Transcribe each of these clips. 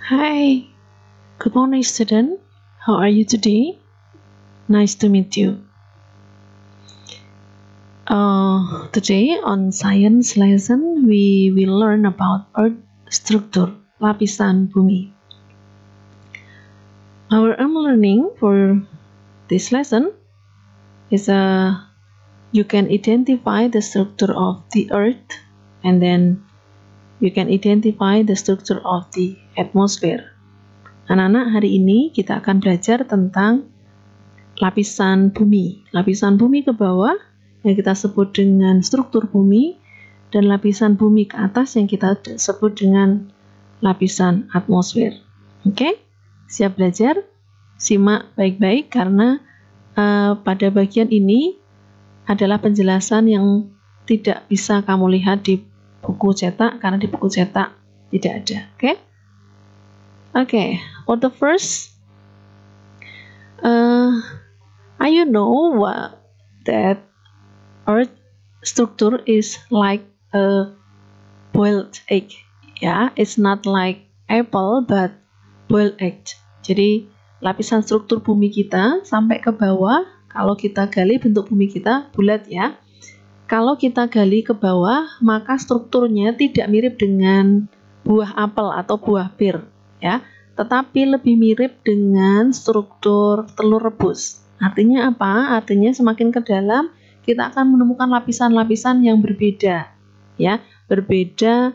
Hi, good morning student. How are you today? Nice to meet you. Today on science lesson we will learn about earth structure, lapisan bumi. Our learning for this lesson is you can identify the structure of the earth and then you can identify the structure of the atmosphere. Anak-anak, hari ini kita akan belajar tentang lapisan bumi. Lapisan bumi ke bawah yang kita sebut dengan struktur bumi, dan lapisan bumi ke atas yang kita sebut dengan lapisan atmosfer. Oke? Siap belajar? Simak baik-baik karena pada bagian ini adalah penjelasan yang tidak bisa kamu lihat di buku cetak karena di buku cetak tidak ada. Oke? Oke, for the first you know that earth structure is like a boiled egg. Ya, it's not like apple but boiled egg. Jadi lapisan struktur bumi kita sampai ke bawah, kalau kita gali bentuk bumi kita bulat ya. Kalau kita gali ke bawah, maka strukturnya tidak mirip dengan buah apel atau buah pir ya, tetapi lebih mirip dengan struktur telur rebus. Artinya apa? Artinya semakin ke dalam kita akan menemukan lapisan-lapisan yang berbeda ya, berbeda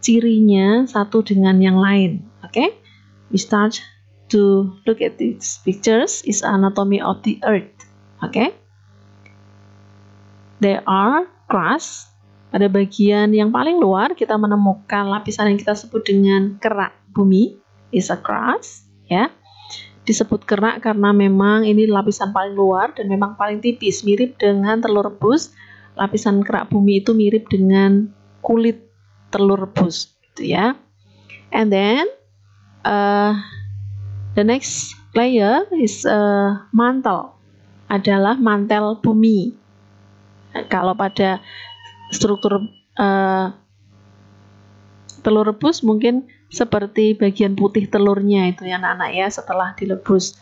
cirinya satu dengan yang lain. Oke? We start to look at these pictures is anatomy of the earth. Oke? There are crust. Pada bagian yang paling luar kita menemukan lapisan yang kita sebut dengan kerak bumi, is a crust ya. Disebut kerak karena memang ini lapisan paling luar dan memang paling tipis, mirip dengan telur rebus. Lapisan kerak bumi itu mirip dengan kulit telur rebus gitu ya. And then the next layer is mantle, adalah mantel bumi. Kalau pada struktur telur rebus mungkin seperti bagian putih telurnya itu ya anak-anak ya setelah direbus.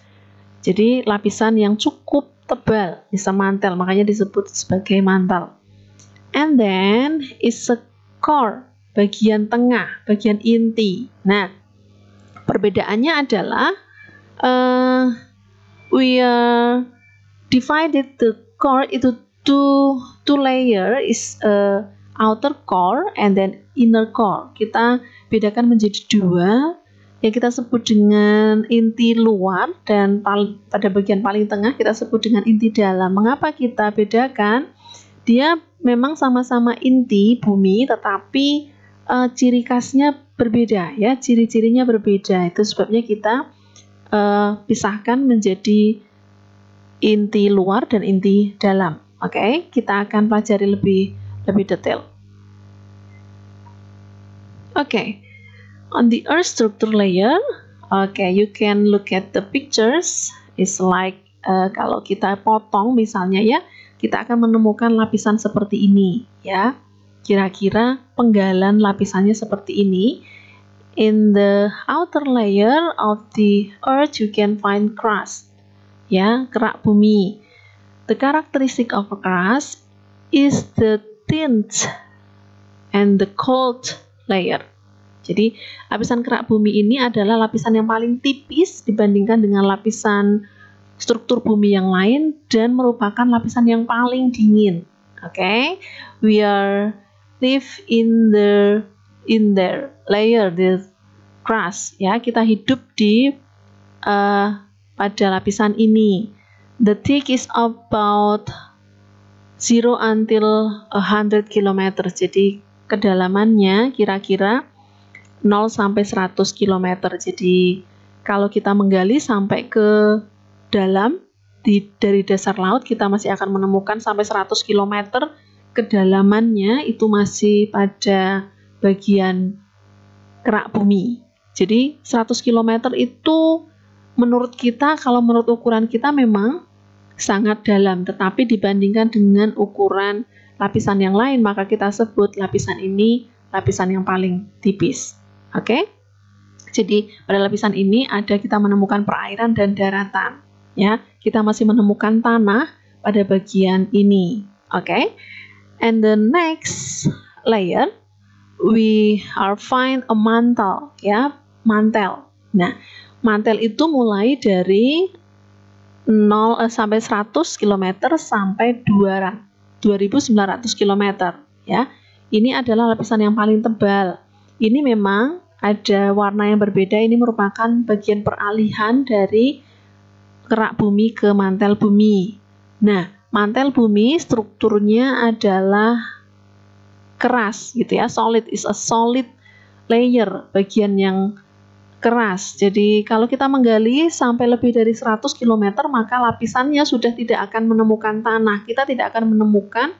Jadi lapisan yang cukup tebal, bisa mantel, makanya disebut sebagai mantel. And then is a core, bagian tengah, bagian inti. Nah, perbedaannya adalah we divided the core into two layer, is outer core and then inner core. Kita bedakan menjadi dua yang kita sebut dengan inti luar dan pada bagian paling tengah kita sebut dengan inti dalam. Mengapa kita bedakan? Dia memang sama-sama inti bumi tetapi ciri khasnya berbeda ya, ciri-cirinya berbeda. Itu sebabnya kita pisahkan menjadi inti luar dan inti dalam. Oke, kita akan pelajari lebih detail. Oke, on the earth structure layer, you can look at the pictures. It's like kalau kita potong misalnya ya, kita akan menemukan lapisan seperti ini ya. Kira-kira penggalan lapisannya seperti ini. In the outer layer of the earth, you can find crust, ya, kerak bumi. The characteristic of a crust is the thin and the cold layer. Jadi lapisan kerak bumi ini adalah lapisan yang paling tipis dibandingkan dengan lapisan struktur bumi yang lain dan merupakan lapisan yang paling dingin. Oke, we are live in the layer, the crust. Ya, kita hidup di pada lapisan ini. The thick is about 0 until 100 km. Jadi kedalamannya kira-kira 0 sampai 100 km. Jadi kalau kita menggali sampai ke dalam dari dasar laut, kita masih akan menemukan sampai 100 km kedalamannya itu masih pada bagian kerak bumi. Jadi 100 km itu menurut kita, kalau menurut ukuran kita memang sangat dalam, tetapi dibandingkan dengan ukuran lapisan yang lain, maka kita sebut lapisan ini lapisan yang paling tipis. Oke? Jadi pada lapisan ini kita menemukan perairan dan daratan, ya. Kita masih menemukan tanah pada bagian ini. Oke. And the next layer we are find a mantle, ya, mantel. Nah, mantel itu mulai dari 0 sampai 100 km sampai 2.900 km, ya. Ini adalah lapisan yang paling tebal. Ini memang ada warna yang berbeda. Ini merupakan bagian peralihan dari kerak bumi ke mantel bumi. Nah, mantel bumi strukturnya adalah keras gitu ya. Solid is a solid layer, bagian yang keras. Jadi kalau kita menggali sampai lebih dari 100 km, maka lapisannya sudah tidak akan menemukan tanah. Kita tidak akan menemukan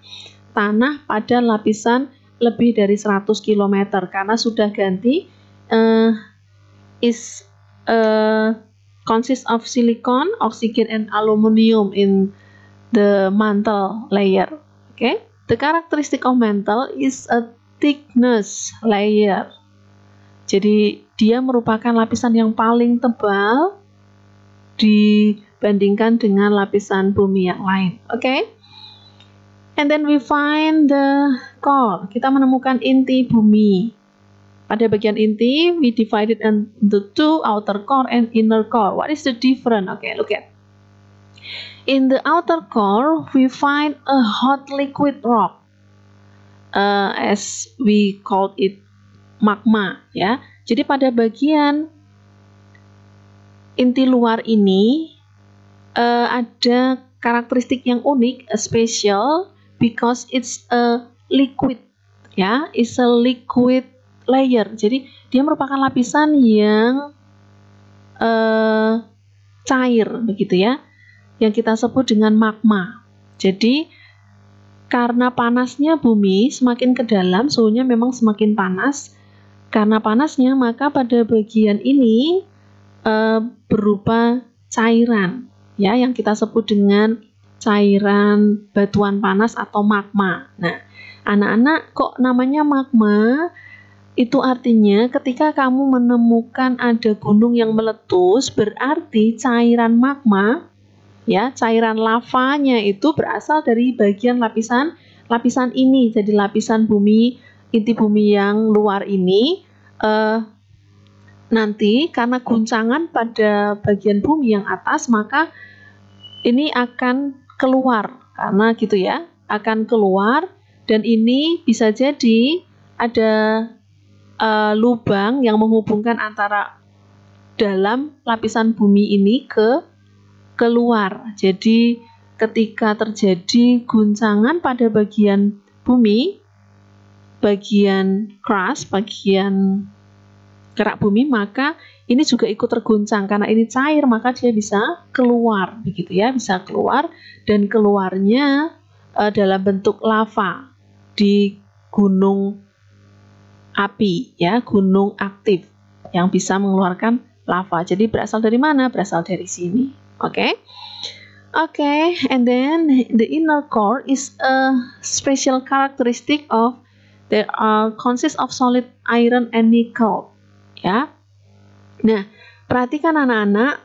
tanah pada lapisan lebih dari 100 km karena sudah ganti consists of silicon, oxygen, and aluminium in the mantle layer. Okay, the characteristic of mantle is a thickness layer. Jadi dia merupakan lapisan yang paling tebal dibandingkan dengan lapisan bumi yang lain. Okay, and then we find the core. Kita menemukan inti bumi. Pada bagian inti, we divided into two, outer core and inner core. What is the difference? Okay, look at. In the outer core, we find a hot liquid rock, as we called it magma. Ya, jadi pada bagian inti luar ini ada karakteristik yang unik, special, because it's a liquid. Ya, it's a liquid layer. Jadi dia merupakan lapisan yang cair begitu ya, yang kita sebut dengan magma. Jadi karena panasnya bumi semakin ke dalam, suhunya memang semakin panas. Karena panasnya, maka pada bagian ini berupa cairan ya, yang kita sebut dengan cairan batuan panas atau magma. Nah, anak-anak, kok namanya magma? Itu artinya ketika kamu menemukan ada gunung yang meletus, berarti cairan magma, ya, cairan lavanya itu berasal dari bagian lapisan ini. Jadi lapisan bumi, inti bumi yang luar ini nanti karena guncangan pada bagian bumi yang atas, maka ini akan keluar, karena gitu ya, akan keluar, dan ini bisa jadi ada lubang yang menghubungkan antara dalam lapisan bumi ini ke keluar. Jadi ketika terjadi guncangan pada bagian bumi, bagian crust, bagian kerak bumi, maka ini juga ikut terguncang. Karena ini cair, maka dia bisa keluar, begitu ya, bisa keluar, dan keluarnya dalam bentuk lava di gunung api, ya, gunung aktif yang bisa mengeluarkan lava. Jadi berasal dari mana? Berasal dari sini. Oke. Okay, and then the inner core is a special characteristic of there are consists of solid iron and nickel. Ya. Nah, perhatikan anak-anak,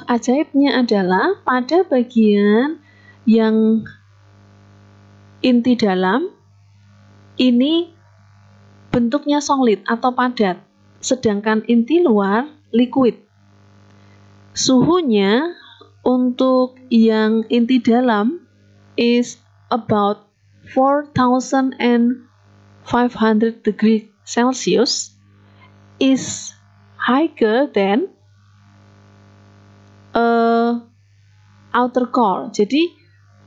ajaibnya adalah pada bagian yang inti dalam ini bentuknya solid atau padat, sedangkan inti luar liquid. Suhunya untuk yang inti dalam is about 4,500 degree Celsius, is higher than outer core. Jadi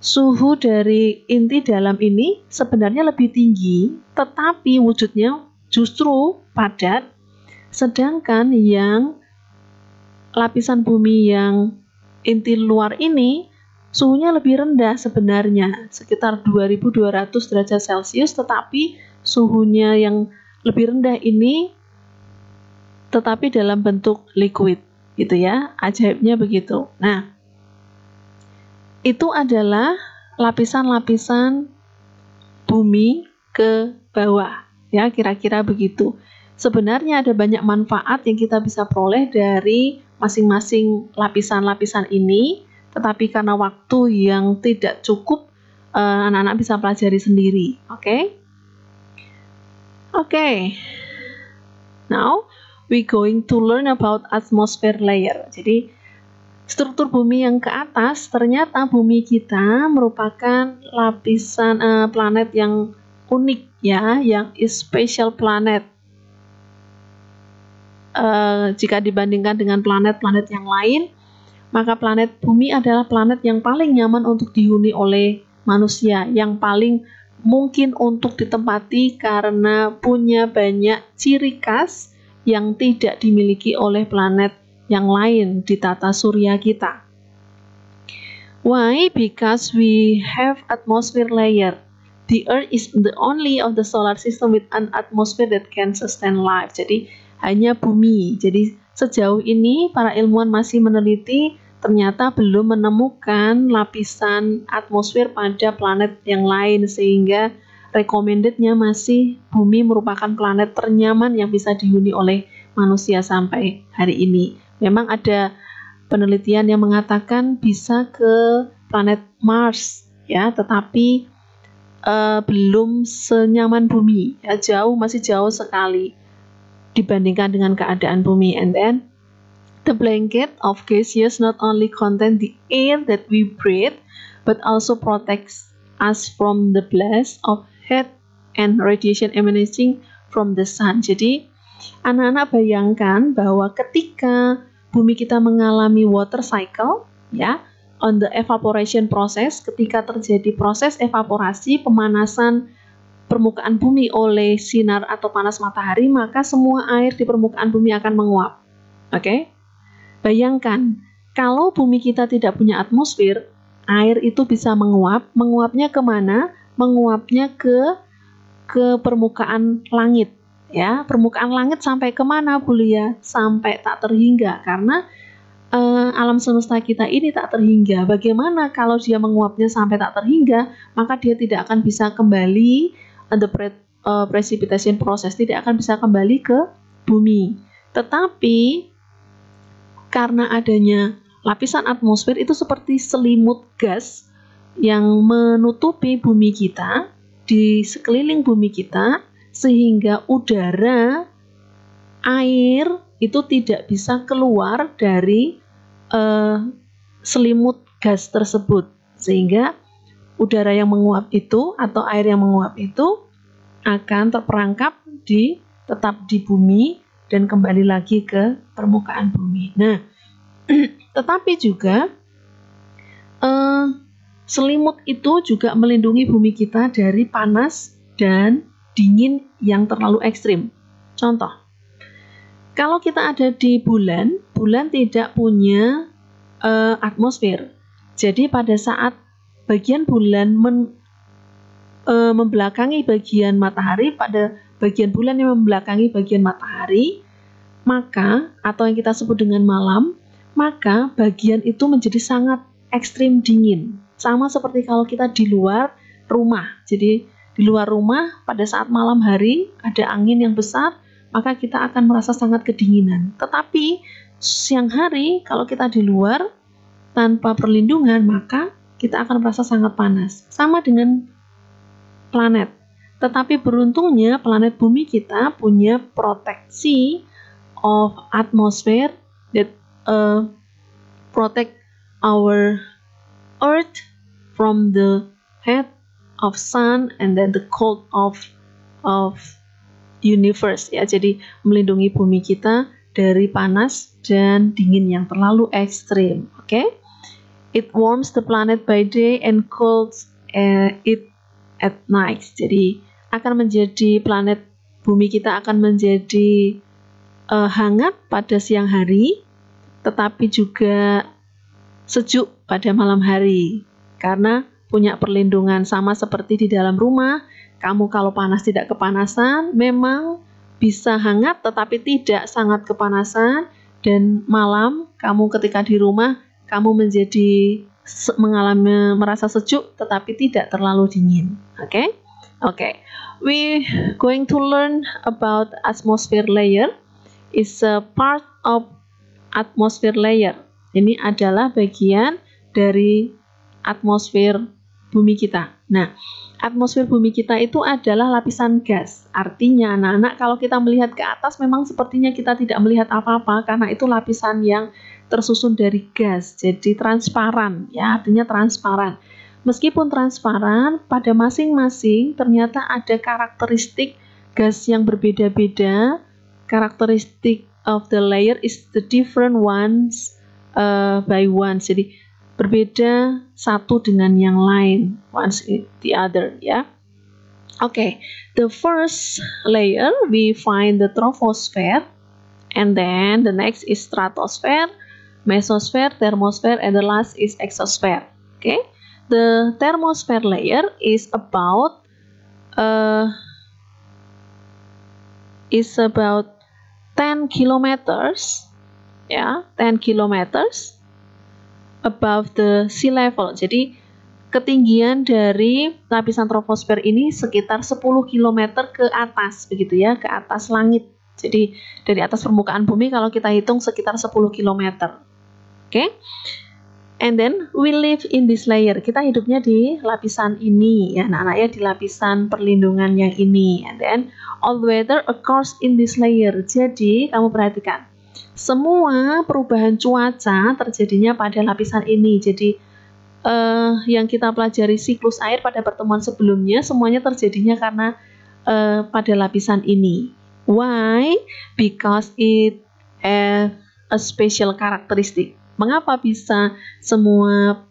suhu dari inti dalam ini sebenarnya lebih tinggi, tetapi wujudnya justru padat, sedangkan yang lapisan bumi yang inti luar ini suhunya lebih rendah sebenarnya, sekitar 2.200 derajat Celcius, tetapi suhunya yang lebih rendah ini tetapi dalam bentuk liquid, gitu ya, ajaibnya begitu. Nah, itu adalah lapisan-lapisan bumi ke bawah, ya, kira-kira begitu. sebenarnya ada banyak manfaat yang kita bisa peroleh dari masing-masing lapisan-lapisan ini, tetapi karena waktu yang tidak cukup, anak-anak bisa pelajari sendiri. Oke. Now we going to learn about atmosphere layer. Jadi struktur bumi yang ke atas, ternyata bumi kita merupakan lapisan planet yang unik ya, yang is special planet. Jika dibandingkan dengan planet-planet yang lain, maka planet bumi adalah planet yang paling nyaman untuk dihuni oleh manusia, yang paling mungkin untuk ditempati karena punya banyak ciri khas yang tidak dimiliki oleh planet yang lain di tata surya kita. Why? Because we have atmosphere layer. The Earth is the only of the solar system with an atmosphere that can sustain life. Jadi hanya bumi. Jadi sejauh ini para ilmuwan masih meneliti, ternyata belum menemukan lapisan atmosfer pada planet yang lain, sehingga recommended-nya masih bumi merupakan planet ternyaman yang bisa dihuni oleh manusia sampai hari ini. Memang ada penelitian yang mengatakan bisa ke planet Mars ya, tetapi belum senyaman bumi ya, masih jauh sekali dibandingkan dengan keadaan bumi. And then the blanket of gaseous not only contain the air that we breathe, but also protects us from the blast of heat and radiation emanating from the sun. Jadi anak-anak bayangkan bahwa ketika bumi kita mengalami water cycle ya, on the evaporation process, ketika terjadi proses evaporasi, pemanasan permukaan bumi oleh sinar atau panas matahari, maka semua air di permukaan bumi akan menguap. Bayangkan, kalau bumi kita tidak punya atmosfer, air itu bisa menguap. Menguapnya kemana? Menguapnya ke permukaan langit. Ya, permukaan langit sampai kemana, Bu Lia? Sampai tak terhingga, karena alam semesta kita ini tak terhingga. Bagaimana kalau dia menguapnya sampai tak terhingga? Maka dia tidak akan bisa kembali, the precipitation process tidak akan bisa kembali ke bumi. Tetapi karena adanya lapisan atmosfer itu seperti selimut gas yang menutupi bumi kita, di sekeliling bumi kita, sehingga udara, air itu tidak bisa keluar dari selimut gas tersebut, sehingga udara yang menguap itu atau air yang menguap itu akan terperangkap tetap di bumi dan kembali lagi ke permukaan bumi. Nah, tetapi juga selimut itu juga melindungi bumi kita dari panas dan dingin yang terlalu ekstrim. Contoh, kalau kita ada di bulan tidak punya atmosfer. Jadi pada saat bagian bulan membelakangi bagian matahari, pada bagian bulan yang membelakangi bagian matahari, maka atau yang kita sebut dengan malam, maka bagian itu menjadi sangat ekstrim dingin. Sama seperti kalau kita di luar rumah. Jadi di luar rumah pada saat malam hari ada angin yang besar, maka kita akan merasa sangat kedinginan. Tetapi siang hari kalau kita di luar tanpa perlindungan, maka kita akan merasa sangat panas. Sama dengan planet. Tetapi beruntungnya planet bumi kita punya proteksi of atmosphere that protect our earth from the heat of sun and then the cold of universe ya. Jadi melindungi bumi kita dari panas dan dingin yang terlalu ekstrim. It warms the planet by day and cools it at night. Jadi akan menjadi planet bumi kita akan menjadi hangat pada siang hari, tetapi juga sejuk pada malam hari, karena punya perlindungan. Sama seperti di dalam rumah, kamu kalau panas tidak kepanasan, memang bisa hangat tetapi tidak sangat kepanasan, dan malam kamu ketika di rumah, kamu menjadi merasa sejuk tetapi tidak terlalu dingin. Okay, we going to learn about atmosphere layer. Is a part of atmosphere layer. Ini adalah bagian dari atmosfer bumi kita. Nah, atmosfer bumi kita itu adalah lapisan gas. Artinya, anak-anak, kalau kita melihat ke atas memang sepertinya kita tidak melihat apa-apa karena itu lapisan yang tersusun dari gas. Jadi transparan, ya, artinya transparan. Meskipun transparan, pada masing-masing ternyata ada karakteristik gas yang berbeda-beda. Karakteristik of the layer is the different ones by one. Jadi berbeda satu dengan yang lain, once the other, ya. Okay, the first layer we find the troposphere, and then the next is stratosphere, mesosphere, thermosphere, and the last is exosphere. Okay. The thermosphere layer is about 10 kilometers, ya, 10 kilometers above the sea level. Jadi ketinggian dari lapisan troposfer ini sekitar 10 km ke atas, begitu ya, ke atas langit. Jadi dari atas permukaan bumi kalau kita hitung sekitar 10 km. Oke. And then we live in this layer. Kita hidupnya di lapisan ini, ya anak-anak, ya, di lapisan perlindungan yang ini. And then all weather occurs in this layer. Jadi kamu perhatikan, semua perubahan cuaca terjadinya pada lapisan ini. Jadi yang kita pelajari siklus air pada pertemuan sebelumnya, semuanya terjadinya karena pada lapisan ini. Why? Because it has a special characteristic. Mengapa bisa semua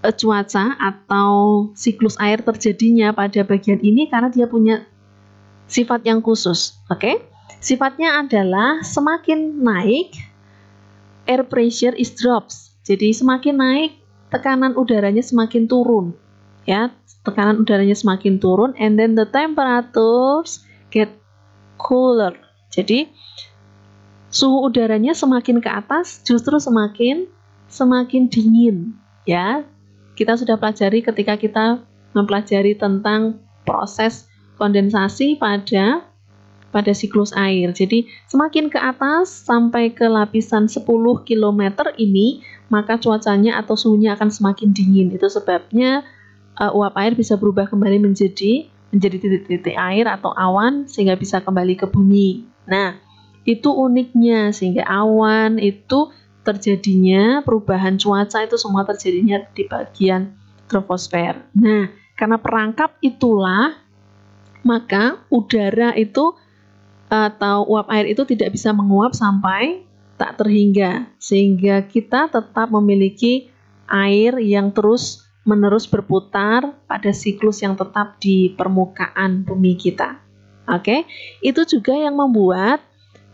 cuaca atau siklus air terjadinya pada bagian ini? Karena dia punya sifat yang khusus. Oke? Sifatnya adalah semakin naik, air pressure is drops. Jadi semakin naik, tekanan udaranya semakin turun. Ya, tekanan udaranya semakin turun, and then the temperatures get cooler. Jadi suhu udaranya semakin ke atas justru semakin dingin, ya. Kita sudah pelajari ketika kita mempelajari tentang proses kondensasi pada siklus air. Jadi semakin ke atas sampai ke lapisan 10 km ini, maka cuacanya atau suhunya akan semakin dingin. Itu sebabnya uap air bisa berubah kembali menjadi titik-titik air atau awan sehingga bisa kembali ke bumi. Nah, itu uniknya, sehingga awan itu terjadinya, perubahan cuaca itu semua terjadinya di bagian troposfer. Nah, karena perangkap itulah, maka udara itu atau uap air itu tidak bisa menguap sampai tak terhingga, sehingga kita tetap memiliki air yang terus-menerus berputar pada siklus yang tetap di permukaan bumi kita. Oke, itu juga yang membuat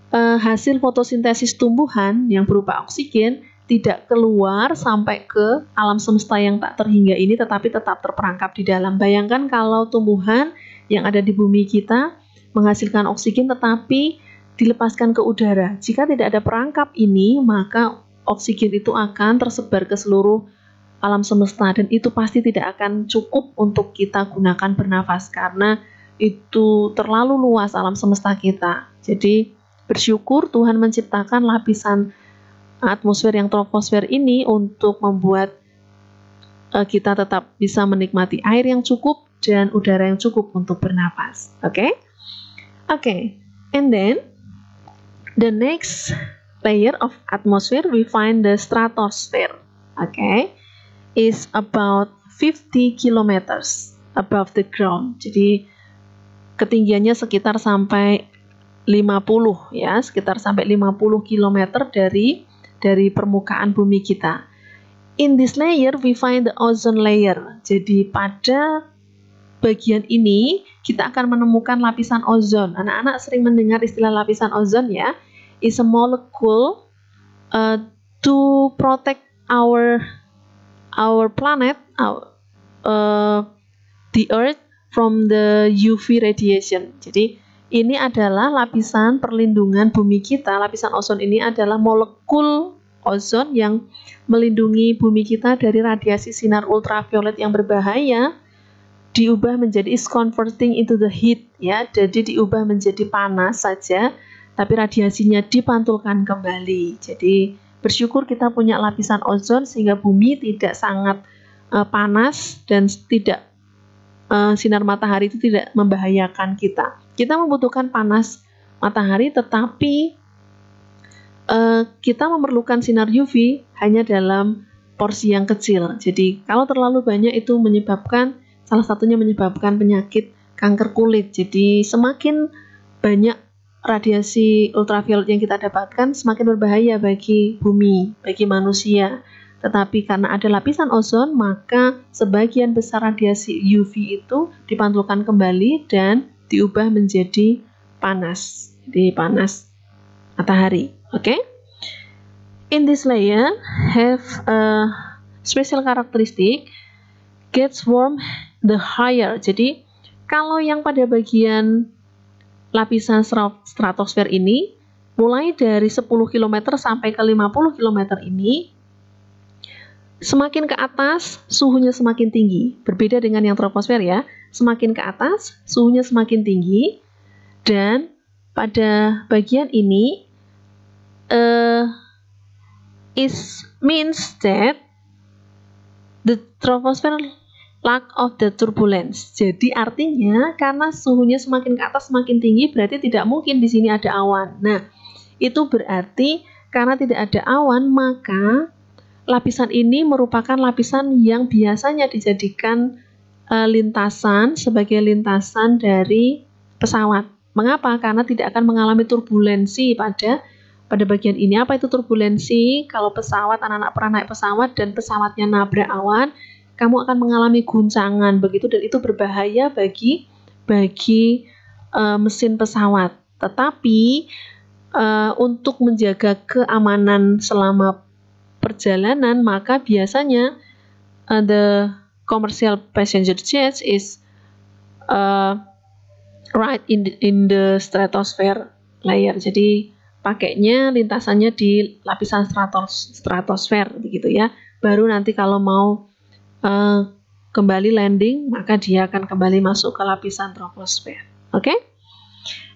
hasil fotosintesis tumbuhan yang berupa oksigen tidak keluar sampai ke alam semesta yang tak terhingga ini, tetapi tetap terperangkap di dalam. Bayangkan kalau tumbuhan yang ada di bumi kita menghasilkan oksigen tetapi dilepaskan ke udara. Jika tidak ada perangkap ini, maka oksigen itu akan tersebar ke seluruh alam semesta, dan itu pasti tidak akan cukup untuk kita gunakan bernafas karena itu terlalu luas alam semesta kita. Jadi bersyukur Tuhan menciptakan lapisan atmosfer yang troposfer ini untuk membuat kita tetap bisa menikmati air yang cukup dan udara yang cukup untuk bernapas. Oke? And then the next layer of atmosphere we find the stratosphere. Is about 50 kilometers above the ground. Jadi ketinggiannya sekitar sampai 50, ya, sekitar sampai 50 km dari permukaan bumi kita. In this layer we find the ozone layer. Jadi pada bagian ini kita akan menemukan lapisan ozon. Anak-anak sering mendengar istilah lapisan ozon, ya. Is a molecule to protect our planet, the earth from the UV radiation. Jadi ini adalah lapisan perlindungan bumi kita. Lapisan ozon ini adalah molekul ozon yang melindungi bumi kita dari radiasi sinar ultraviolet yang berbahaya diubah menjadi is converting into the heat, ya. Jadi diubah menjadi panas saja, tapi radiasinya dipantulkan kembali. Jadi bersyukur kita punya lapisan ozon sehingga bumi tidak sangat panas dan tidak sinar matahari itu tidak membahayakan kita. Kita membutuhkan panas matahari, tetapi kita memerlukan sinar UV hanya dalam porsi yang kecil. Jadi kalau terlalu banyak itu salah satunya menyebabkan penyakit kanker kulit. Jadi semakin banyak radiasi ultraviolet yang kita dapatkan, semakin berbahaya bagi bumi, bagi manusia. Tetapi karena ada lapisan ozon, maka sebagian besar radiasi UV itu dipantulkan kembali dan diubah menjadi panas. Jadi panas matahari. Okay? In this layer have a special characteristic, gets warm the higher. Jadi kalau yang pada bagian lapisan stratosfer ini, mulai dari 10 km sampai ke 50 km ini, semakin ke atas suhunya semakin tinggi. Berbeda dengan yang troposfer, ya. Semakin ke atas suhunya semakin tinggi, dan pada bagian ini means that the troposphere lack of the turbulence. Jadi artinya karena suhunya semakin ke atas semakin tinggi, berarti tidak mungkin di sini ada awan. Nah, itu berarti karena tidak ada awan, maka lapisan ini merupakan lapisan yang biasanya dijadikan lintasan sebagai lintasan dari pesawat. Mengapa? Karena tidak akan mengalami turbulensi pada bagian ini. Apa itu turbulensi? Kalau pesawat, anak-anak pernah naik pesawat dan pesawatnya nabrak awan, kamu akan mengalami guncangan begitu, dan itu berbahaya bagi mesin pesawat. Tetapi untuk menjaga keamanan selama perjalanan, maka biasanya the commercial passenger jets is right in the stratosphere layer. Jadi pakainya lintasannya di lapisan stratosfer begitu, ya. Baru nanti kalau mau kembali landing, maka dia akan kembali masuk ke lapisan troposfer. Oke?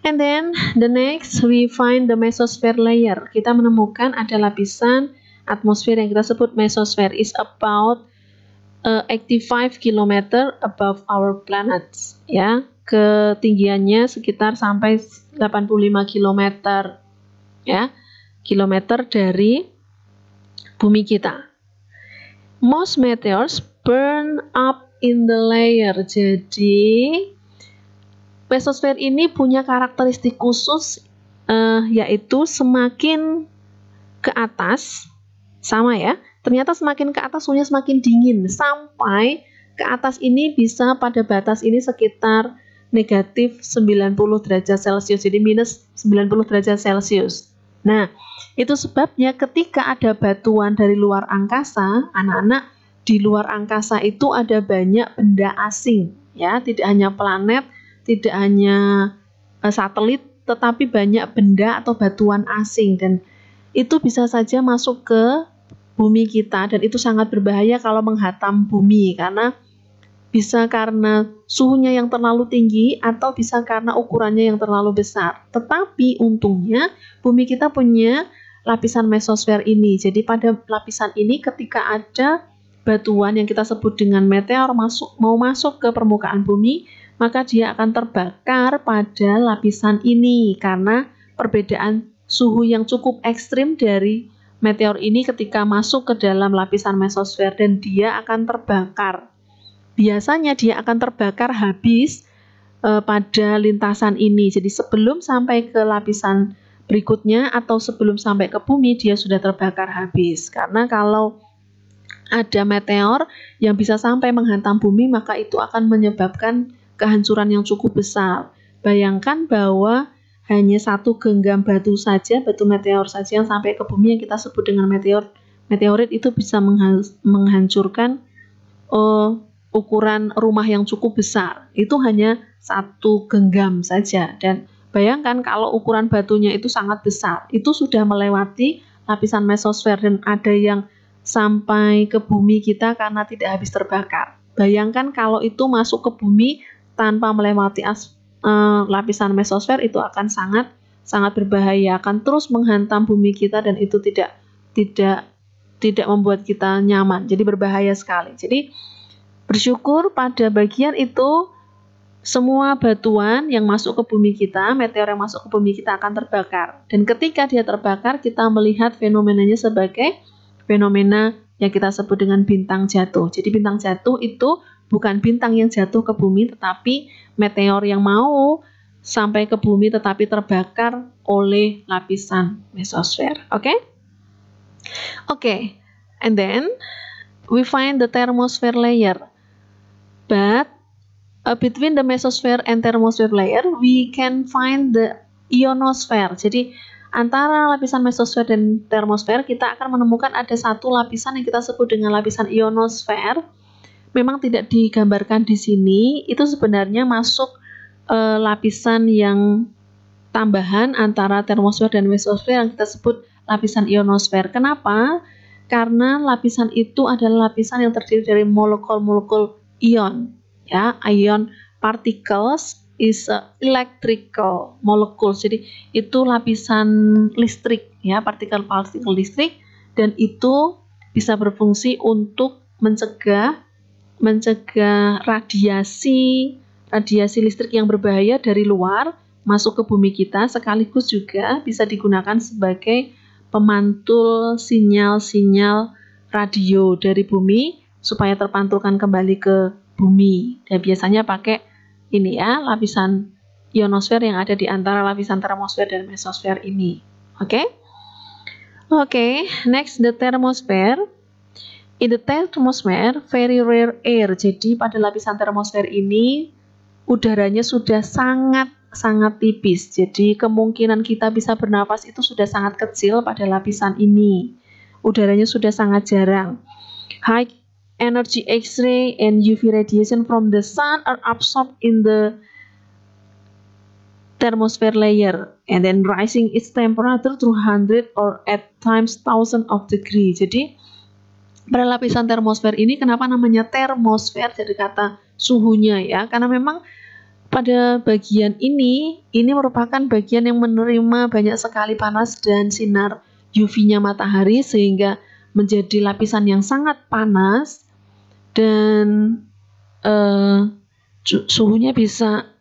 And then the next we find the mesosphere layer. Kita menemukan ada lapisan atmosfer yang kita sebut mesosphere, is about 85 km above our planet, ya. Ketinggiannya sekitar sampai 85 km, ya, kilometer dari bumi kita. Most meteors burn up in the layer. Jadi mesosphere ini punya karakteristik khusus, yaitu semakin ke atas, sama ya, ternyata semakin ke atas suhunya semakin dingin, sampai ke atas ini bisa pada batas ini sekitar negatif 90 derajat Celcius, jadi minus 90 derajat Celcius. Nah, itu sebabnya ketika ada batuan dari luar angkasa, anak-anak, di luar angkasa itu ada banyak benda asing, ya, tidak hanya planet, tidak hanya satelit, tetapi banyak benda atau batuan asing, dan itu bisa saja masuk ke bumi kita, dan itu sangat berbahaya kalau menghantam bumi, karena bisa karena suhunya yang terlalu tinggi atau bisa karena ukurannya yang terlalu besar. Tetapi untungnya bumi kita punya lapisan mesosfer ini. Jadi pada lapisan ini ketika ada batuan yang kita sebut dengan meteor mau masuk ke permukaan bumi, maka dia akan terbakar pada lapisan ini karena perbedaan suhu yang cukup ekstrim dari meteor ini ketika masuk ke dalam lapisan mesosfer, dan dia akan terbakar. Biasanya dia akan terbakar habis pada lintasan ini. Jadi sebelum sampai ke lapisan berikutnya atau sebelum sampai ke bumi, dia sudah terbakar habis. Karena kalau ada meteor yang bisa sampai menghantam bumi, maka itu akan menyebabkan kehancuran yang cukup besar. Bayangkan bahwa hanya satu genggam batu saja, batu meteor saja yang sampai ke bumi yang kita sebut dengan meteorit itu bisa menghancurkan ukuran rumah yang cukup besar. Itu hanya satu genggam saja, dan bayangkan kalau ukuran batunya itu sangat besar, itu sudah melewati lapisan mesosfer dan ada yang sampai ke bumi kita karena tidak habis terbakar. Bayangkan kalau itu masuk ke bumi tanpa melewati lapisan mesosfer, itu akan sangat berbahaya, akan terus menghantam bumi kita dan itu tidak membuat kita nyaman. Jadi berbahaya sekali. Jadi bersyukur pada bagian itu semua batuan yang masuk ke bumi kita, meteor yang masuk ke bumi kita akan terbakar. Dan ketika dia terbakar, kita melihat fenomenanya sebagai fenomena yang kita sebut dengan bintang jatuh. Jadi bintang jatuh itu bukan bintang yang jatuh ke bumi, tetapi meteor yang mau sampai ke bumi tetapi terbakar oleh lapisan mesosfer. Oke? And then we find the thermosphere layer. But between the mesosphere and thermosphere layer, we can find the ionosphere. Jadi antara lapisan mesosfer dan termosfer kita akan menemukan ada satu lapisan yang kita sebut dengan lapisan ionosfer. Memang tidak digambarkan di sini. Itu sebenarnya masuk lapisan yang tambahan antara termosfer dan mesosfer yang kita sebut lapisan ionosfer. Kenapa? Karena lapisan itu adalah lapisan yang terdiri dari molekul-molekul ion. Ya, ion particles is electrical molecules. Jadi itu lapisan listrik, ya, partikel-partikel listrik, dan itu bisa berfungsi untuk mencegah radiasi listrik yang berbahaya dari luar masuk ke bumi kita, sekaligus juga bisa digunakan sebagai pemantul sinyal-sinyal radio dari bumi supaya terpantulkan kembali ke bumi. Dan biasanya pakai ini ya, lapisan ionosfer yang ada di antara lapisan termosfer dan mesosfer ini. Oke, next the thermosphere. In the thermosphere, very rare air. Jadi pada lapisan termosfer ini udaranya sudah sangat tipis. Jadi kemungkinan kita bisa bernapas itu sudah sangat kecil pada lapisan ini. Udaranya sudah sangat jarang. High energy X-ray and UV radiation from the sun are absorbed in the thermosphere layer and then rising its temperature to 100 or at times 1000 of degree. Jadi pada lapisan termosfer ini kenapa namanya termosfer dari kata suhunya ya? Karena memang pada bagian ini merupakan bagian yang menerima banyak sekali panas dan sinar UV-nya matahari sehingga menjadi lapisan yang sangat panas dan suhunya bisa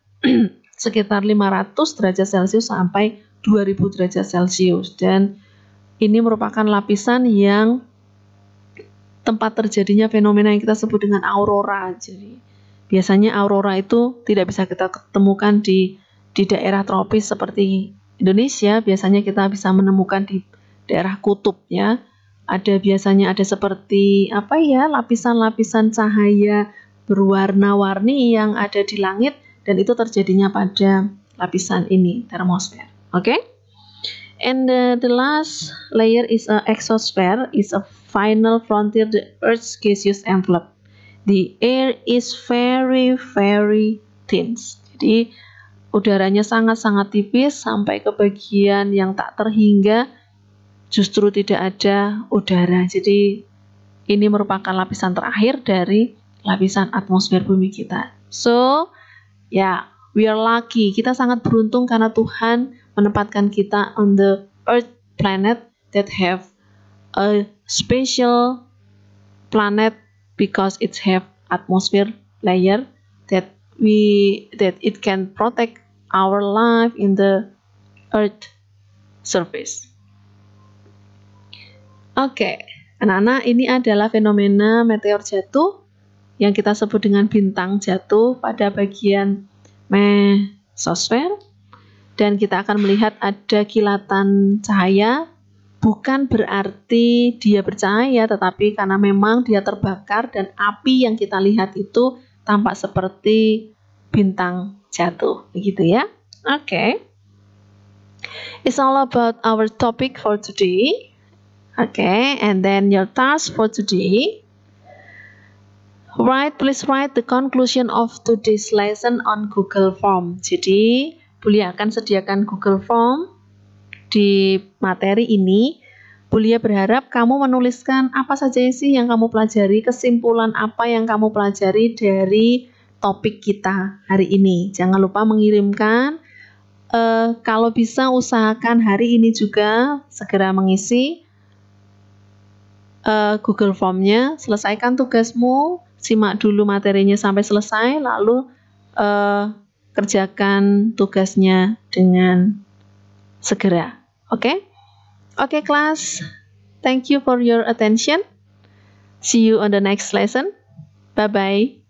sekitar 500 derajat Celcius sampai 2000 derajat Celcius, dan ini merupakan lapisan yang tempat terjadinya fenomena yang kita sebut dengan aurora. Jadi biasanya aurora itu tidak bisa kita ketemukan di daerah tropis seperti Indonesia. Biasanya kita bisa menemukan di daerah kutub ya. Biasanya ada seperti lapisan-lapisan cahaya berwarna-warni yang ada di langit, dan itu terjadinya pada lapisan ini, termosfer. And the last layer is a exosphere, is a final frontier the Earth's gaseous envelope. The air is very thin. Jadi udaranya sangat tipis sampai ke bagian yang tak terhingga justru tidak ada udara. Jadi ini merupakan lapisan terakhir dari lapisan atmosfer bumi kita. So, we are lucky. Kita sangat beruntung karena Tuhan menempatkan kita on the Earth planet that have a special planet because it have atmosphere layer that it can protect our life in the Earth surface. Anak-anak, ini adalah fenomena meteor jatuh yang kita sebut dengan bintang jatuh pada bagian mesosfer, dan kita akan melihat ada kilatan cahaya. Bukan berarti dia bercahaya, tetapi karena memang dia terbakar dan api yang kita lihat itu tampak seperti bintang jatuh, begitu ya. It's all about our topic for today. And then your task for today. Please write the conclusion of today's lesson on Google Form. Jadi, Bulia akan sediakan Google Form di materi ini. Bulia berharap kamu menuliskan apa saja sih yang kamu pelajari, kesimpulan apa yang kamu pelajari dari topik kita hari ini. Jangan lupa mengirimkan. Kalau bisa usahakan hari ini juga segera mengisi Google Form-nya. Selesaikan tugasmu, simak dulu materinya sampai selesai, lalu kerjakan tugasnya dengan segera. Oke? Okay, class. Thank you for your attention. See you on the next lesson. Bye-bye.